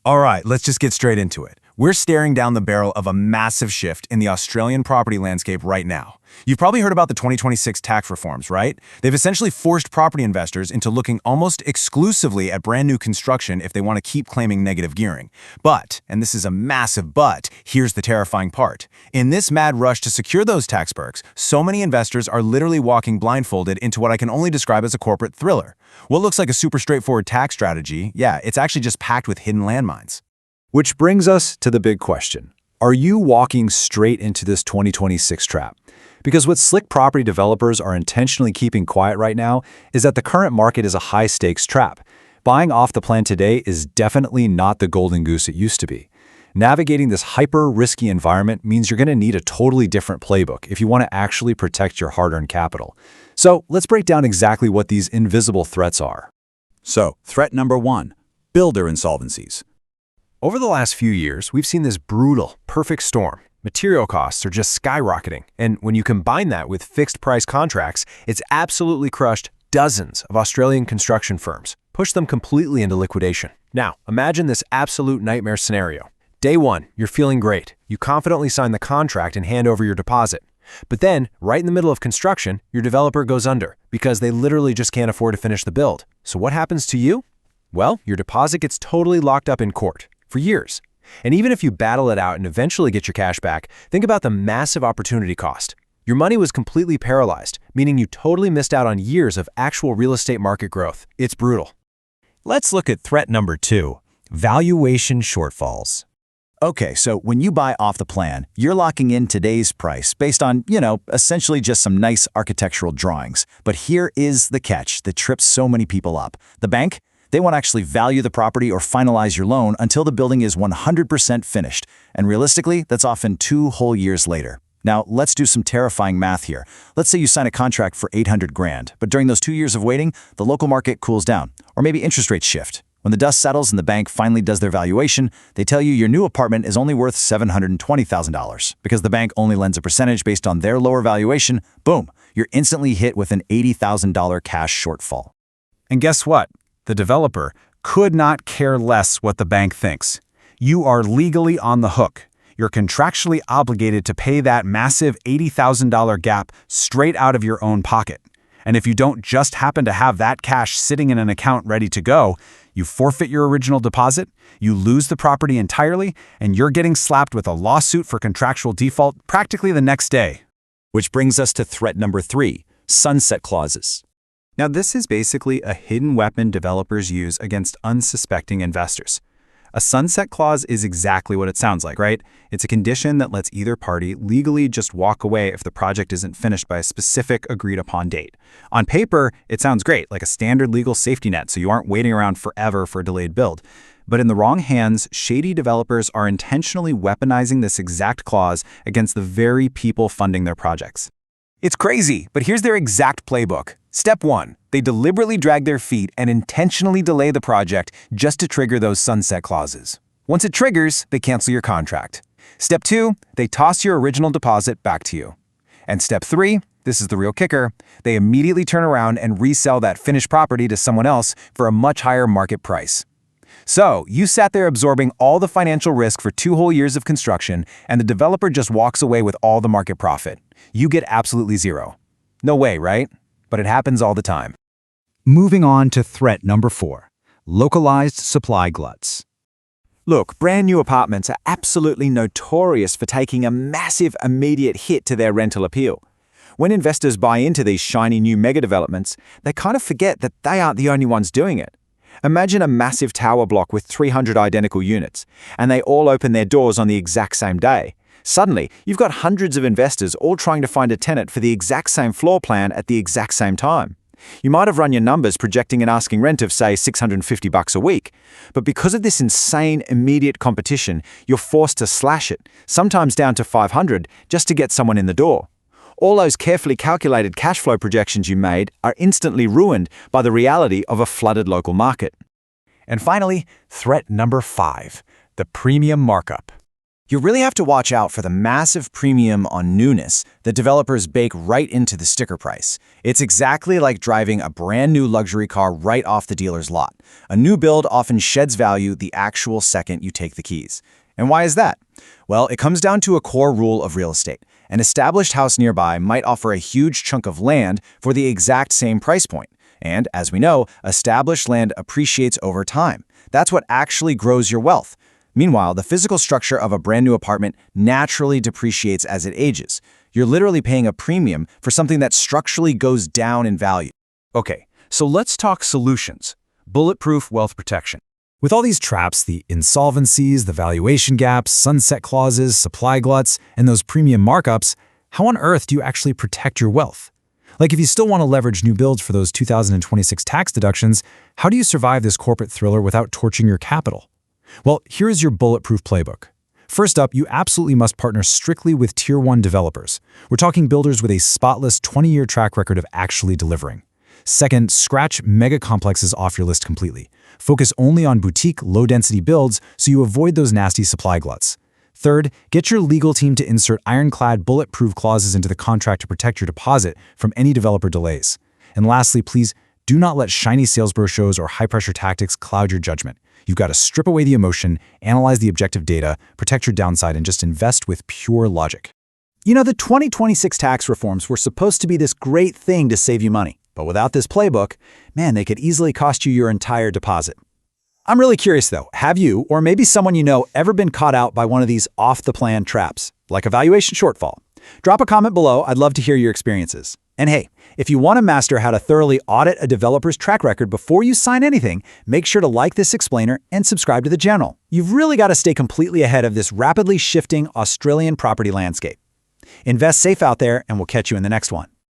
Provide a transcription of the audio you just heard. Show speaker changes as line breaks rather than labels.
All right, let's just get straight into it. We're staring down the barrel of a massive shift in the Australian property landscape right now. You've probably heard about the 2026 tax reforms, right? They've essentially forced property investors into looking almost exclusively at brand new construction if they want to keep claiming negative gearing. But, and this is a massive but, here's the terrifying part. In this mad rush to secure those tax perks, so many investors are literally walking blindfolded into what I can only describe as a corporate thriller. What looks like a super straightforward tax strategy, yeah, it's actually just packed with hidden landmines.
Which brings us to the big question. Are you walking straight into this 2026 trap? Because what slick property developers are intentionally keeping quiet right now is that the current market is a high-stakes trap. Buying off the plan today is definitely not the golden goose it used to be. Navigating this hyper-risky environment means you're going to need a totally different playbook if you want to actually protect your hard-earned capital. So let's break down exactly what these invisible threats are.
So, threat number 1, builder insolvencies.
Over the last few years, we've seen this brutal, perfect storm. Material costs are just skyrocketing, and when you combine that with fixed-price contracts, it's absolutely crushed dozens of Australian construction firms, pushed them completely into liquidation. Now, imagine this absolute nightmare scenario. Day one, you're feeling great. You confidently sign the contract and hand over your deposit. But then, right in the middle of construction, your developer goes under because they literally just can't afford to finish the build. So what happens to you? Well, your deposit gets totally locked up in court for years. And even if you battle it out and eventually get your cash back, think about the massive opportunity cost. Your money was completely paralyzed, meaning you totally missed out on years of actual real estate market growth. It's brutal.
Let's look at threat number 2, valuation shortfalls.
Okay, so when you buy off the plan, you're locking in today's price based on, essentially just some nice architectural drawings. But here is the catch that trips so many people up. The bank, they won't actually value the property or finalize your loan until the building is 100% finished. And realistically, that's often 2 whole years later. Now, let's do some terrifying math here. Let's say you sign a contract for 800 grand, but during those 2 years of waiting, the local market cools down, or maybe interest rates shift. When the dust settles and the bank finally does their valuation, they tell you your new apartment is only worth $720,000. Because the bank only lends a percentage based on their lower valuation, boom, you're instantly hit with an $80,000 cash shortfall.
And guess what? The developer could not care less what the bank thinks. You are legally on the hook. You're contractually obligated to pay that massive $80,000 gap straight out of your own pocket. And if you don't just happen to have that cash sitting in an account ready to go, you forfeit your original deposit, you lose the property entirely, and you're getting slapped with a lawsuit for contractual default practically the next day.
Which brings us to threat number 3, sunset clauses.
Now, this is basically a hidden weapon developers use against unsuspecting investors. A sunset clause is exactly what it sounds like, right? It's a condition that lets either party legally just walk away if the project isn't finished by a specific agreed-upon date. On paper, it sounds great, like a standard legal safety net, so you aren't waiting around forever for a delayed build. But in the wrong hands, shady developers are intentionally weaponizing this exact clause against the very people funding their projects.
It's crazy, but here's their exact playbook. Step 1, they deliberately drag their feet and intentionally delay the project just to trigger those sunset clauses. Once it triggers, they cancel your contract. Step 2, they toss your original deposit back to you. And step 3, this is the real kicker, they immediately turn around and resell that finished property to someone else for a much higher market price. So, you sat there absorbing all the financial risk for 2 whole years of construction, and the developer just walks away with all the market profit. You get absolutely zero. No way, right? But it happens all the time.
Moving on to threat number 4, localized supply gluts.
Look, brand new apartments are absolutely notorious for taking a massive immediate hit to their rental appeal. When investors buy into these shiny new mega developments, they kind of forget that they aren't the only ones doing it. Imagine a massive tower block with 300 identical units, and they all open their doors on the exact same day. Suddenly, you've got hundreds of investors all trying to find a tenant for the exact same floor plan at the exact same time. You might have run your numbers projecting an asking rent of, say, $650 a week, but because of this insane immediate competition, you're forced to slash it, sometimes down to $500, just to get someone in the door. All those carefully calculated cash flow projections you made are instantly ruined by the reality of a flooded local market.
And finally, threat number 5, the premium markup.
You really have to watch out for the massive premium on newness that developers bake right into the sticker price. It's exactly like driving a brand new luxury car right off the dealer's lot. A new build often sheds value the actual second you take the keys. And why is that? Well, it comes down to a core rule of real estate. An established house nearby might offer a huge chunk of land for the exact same price point. And, as we know, established land appreciates over time. That's what actually grows your wealth. Meanwhile, the physical structure of a brand new apartment naturally depreciates as it ages. You're literally paying a premium for something that structurally goes down in value.
Okay, so let's talk solutions. Bulletproof wealth protection. With all these traps, the insolvencies, the valuation gaps, sunset clauses, supply gluts, and those premium markups, how on earth do you actually protect your wealth? Like, if you still want to leverage new builds for those 2026 tax deductions, how do you survive this corporate thriller without torching your capital? Well, here is your bulletproof playbook. First up, you absolutely must partner strictly with Tier 1 developers. We're talking builders with a spotless 20-year track record of actually delivering. Second, scratch mega complexes off your list completely. Focus only on boutique, low-density builds so you avoid those nasty supply gluts. Third, get your legal team to insert ironclad bulletproof clauses into the contract to protect your deposit from any developer delays. And lastly, please do not let shiny sales brochures or high-pressure tactics cloud your judgment. You've got to strip away the emotion, analyze the objective data, protect your downside, and just invest with pure logic.
You know, the 2026 tax reforms were supposed to be this great thing to save you money. But without this playbook, man, they could easily cost you your entire deposit. I'm really curious though, have you, or maybe someone you know, ever been caught out by one of these off-the-plan traps, like a valuation shortfall? Drop a comment below, I'd love to hear your experiences. And hey, if you want to master how to thoroughly audit a developer's track record before you sign anything, make sure to like this explainer and subscribe to the channel. You've really got to stay completely ahead of this rapidly shifting Australian property landscape. Invest safe out there, and we'll catch you in the next one.